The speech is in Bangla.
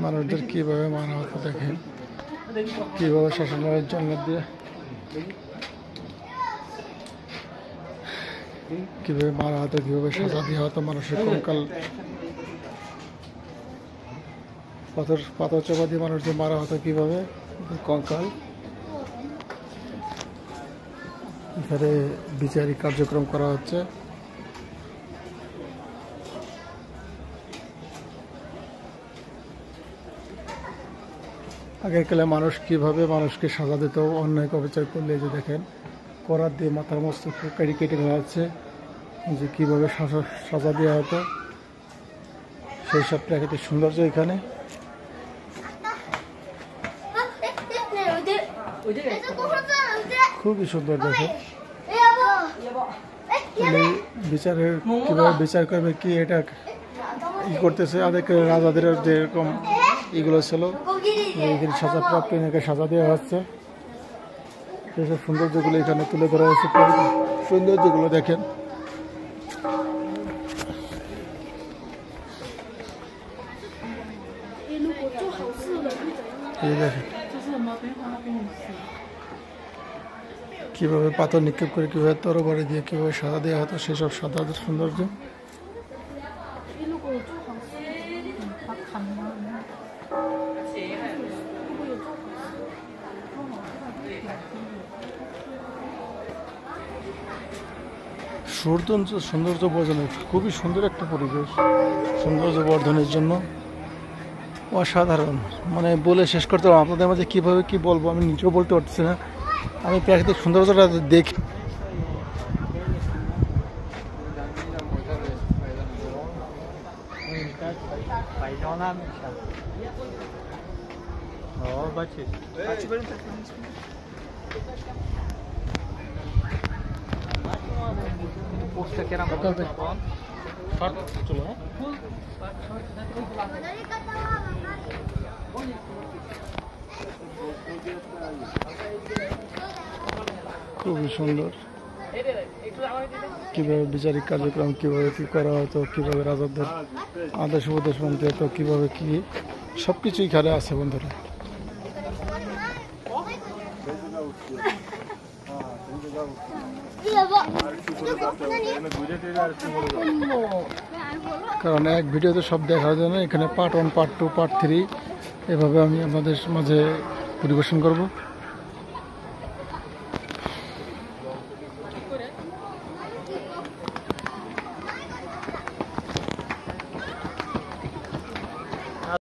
মানুষদের কিভাবে মারা হতো দেখেন, কিভাবে শাসনের জন্ম দিয়ে কিভাবে মারা হতো, কিভাবে সাজা দেওয়া হতো মানুষের কঙ্কাল পাথর চাপা দিয়ে মানুষদের মারা হতো কিভাবে কঙ্কাল। এখানে বিচারিক কার্যক্রম করা হচ্ছে। আগের কালে মানুষ কিভাবে মানুষকে সাজা দিত অন্যায় অবিচার করলে, যে দেখেন করাত দিয়ে মাথার মস্তক কেটে দেওয়া হচ্ছে, যে কিভাবে সাজা দেওয়া হতো সেই সব প্রাকৃতিক সৌন্দর্য এখানে। খুবই সুন্দর দেখেন, বিচারের কিভাবে বিচার করবে কি এটা ই করতেছে। আগের রাজাদের যেরকম এগুলো ছিল, এইখানে সাজাপ্রাপ্ত এনাকে সাজা দেওয়া হচ্ছে। সেসব সৌন্দর্যগুলো এখানে তুলে ধরা হচ্ছে। সৌন্দর্যগুলো দেখেন, এই দেখেন কিভাবে পাথর নিক্ষেপ করে, কিভাবে তরবারি দিয়ে কিভাবে সাজা দেওয়া হতো সেসব সাজাদের সৌন্দর্য। সৌন্দর্য বর্ধনের খুবই সুন্দর একটা পরিবেশ, সৌন্দর্য বর্ধনের জন্য অসাধারণ। মানে বলে শেষ করতে পারবো আপনাদের মাঝে কীভাবে কি বলবো, আমি নিজেও বলতে পারছি না। আমি প্রাকৃতিক সৌন্দর্যটা দেখি। খুবই সুন্দর কিভাবে বিচারিক কার্যক্রম কিভাবে কি করা হতো, কিভাবে রাজাদের আদেশ উপদেশ মানতে হতো, কিভাবে কি সবকিছু এখানে আছে বন্ধুরা। কারণ এক ভিডিওতে সব দেখার জন্য এখানে পার্ট 1, পার্ট 2, পার্ট 3 এভাবে আমি আপনাদের মাঝে পরিবেশন করব।